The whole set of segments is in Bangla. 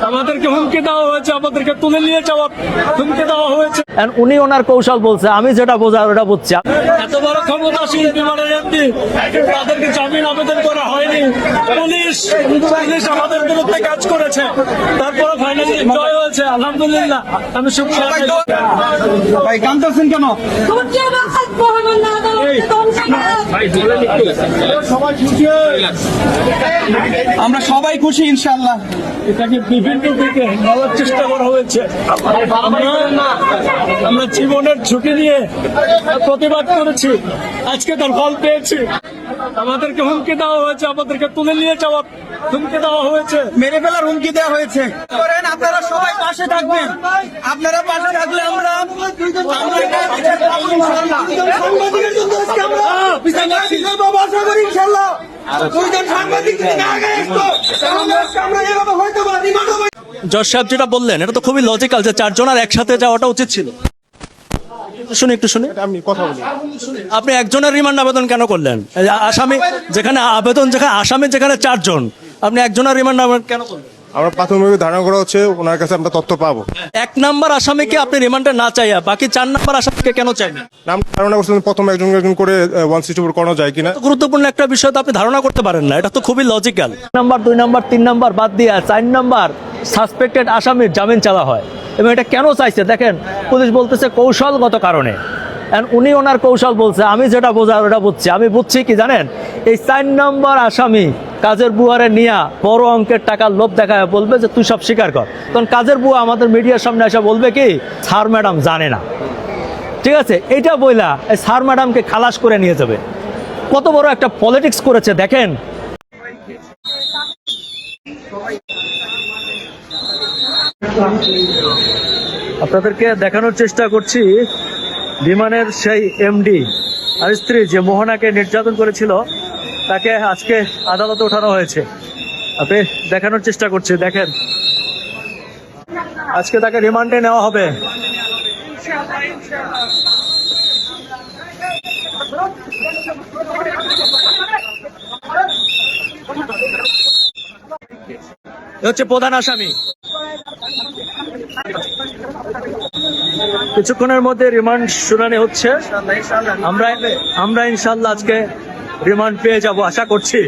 আমাদেরকে হুমকি দেওয়া হয়েছে, আমাদেরকে তুলে নিয়ে যাওয়ার হুমকি দেওয়া হয়েছে। উনি ওনার কৌশল বলছে, আমি যেটা বোঝার ওটা বুঝছি। এত বড় ক্ষমতাশীল বিমানের এমডি, তাদেরকে জামিন আবেদন করা হয়নি। পুলিশ আমাদের বিরুদ্ধে কাজ করেছে, তারপরে ফাইনালি জয় হয়েছে, আলহামদুলিল্লাহ। আমি শুকরিয়া ভাই কাঁদতেছেন কেন? আমরা সবাই খুশি ইনশাআল্লাহ। এটাকে বিভিন্ন দিকে নেওয়ার চেষ্টা করা হয়েছে। আমরা জীবনের ঝুঁকি নিয়ে প্রতিবাদ করেছি, আজকে তার ফল পেয়েছি। আমাদেরকে হুমকি দেওয়া হয়েছে, আমাদেরকে তুলে নিয়ে যাওয়ার হুমকি দেওয়া হয়েছে, মেরে ফেলার হুমকি দেওয়া হয়েছে। করেন আপনারা সবাই পাশে থাকবেন, আপনারা পাশে থাকলে আমরা জজ সাহেব যেটা বললেন এটা তো খুবই লজিক্যাল যে চারজন আর একসাথে যাওয়াটা উচিত ছিল। শুনি একটু শুনি, আমি কথা বলি। আপনি একজনের রিমান্ড আবেদন কেন করলেন? আসামি যেখানে আসামি যেখানে চারজন, আপনি একজনের রিমান্ড আবেদন কেন করলেন? আমরা প্রাথমিক ধারণা করা হচ্ছে ওনার কাছে আমরা তথ্য পাবো। এক নাম্বার আসামিকে আপনি রিমান্ডে না চাইয়া বাকি 4 নাম্বার আসামিকে কেন চাইবেন? নাম ধারণা করছেন প্রথম একজন একজন করে 164 করানো যায় কিনা। গুরুত্বপূর্ণ একটা বিষয় তো আপনি ধারণা করতে পারেন না, এটা তো খুবই লজিক্যাল। নাম্বার 2 নাম্বার 3 নাম্বার বাদ দিয়ে 4 নাম্বার সাসপেক্টেড আসামির জামিন চাওয়া হয়, এবং এটা কেন চাইছে দেখেন, পুলিশ বলতেছে কৌশলগত কারণে। উনি ওনার কৌশল বলছে, আমি যেটা বোঝার ওটা বুঝছি। আমি বুঝছি কি জানেন, এই 4 নম্বর আসামি কাজের বুয়ারে নিয়া বড় অঙ্কের টাকার লোভ দেখায় বলবে যে তুই সব স্বীকার কর। তখন কাজের বুয়া আমাদের মিডিয়ার সামনে এসে বলবে কি, স্যার ম্যাডাম জানে না। ঠিক আছে, এইটা বইলা এই স্যার ম্যাডামকে খালাস করে নিয়ে যাবে। কত বড় একটা পলিটিক্স করেছে দেখেন। আপনাদেরকে দেখানোর চেষ্টা করছি বিমানের সেই এমডি আর স্ত্রী যে মোহনাকে নির্যাতন করেছিল, তাকে আজকে আদালতে ওঠানো হয়েছে। আপনি দেখানোর চেষ্টা করছি, দেখেন আজকে তাকে রিমান্ডে নেওয়া হবে। হচ্ছে প্রধান আসামি। কিছুক্ষণের মধ্যে রিমান্ড শুনানি হচ্ছে। আমরা ইনশাল্লাহ আজকে রিমান্ড পেয়ে যাব আশা করছি।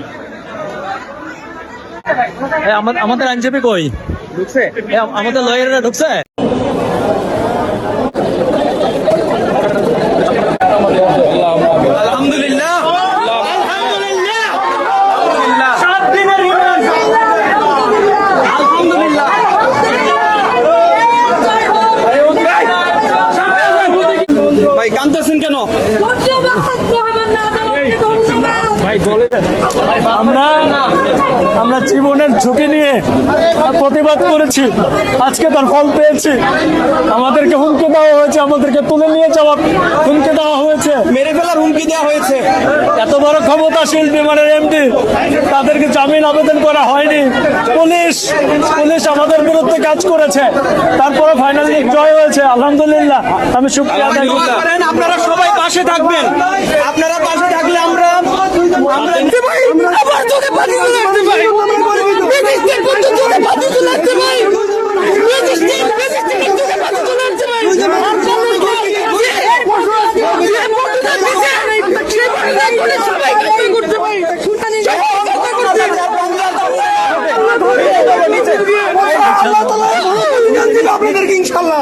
আমাদের আইনজীবী কই ঢুকছে? আমাদের লয়াররা ঢুকছে? আলহামদুলিল্লাহ। ভাই কাঁদতেছেন কেন? আমরা জীবনের ঝুঁকি নিয়ে প্রতিবাদ করেছি, আজকে তার ফল পেয়েছি। আমাদেরকে হুমকি দেওয়া হয়েছে, আমাদেরকে তুলে নিয়ে যাওয়ার হুমকি দেওয়া হয়েছে, মেরে ফেলার হুমকি দেওয়া হয়েছে। এত বড় ক্ষমতাশীল বিমানের এমডি, তাদেরকে জামিন আবেদন করা হয়নি। পুলিশ আমাদের বিরুদ্ধে কাজ করেছে, তারপরে ফাইনালি জয় হয়েছে, আলহামদুলিল্লাহ। আমি শুকরিয়া আদায় করছি। আপনারা সবাই পাশে থাকবেন, আপনারা পাশে থাকলে আমরা আপনাদেরকে ইনশাল্লাহ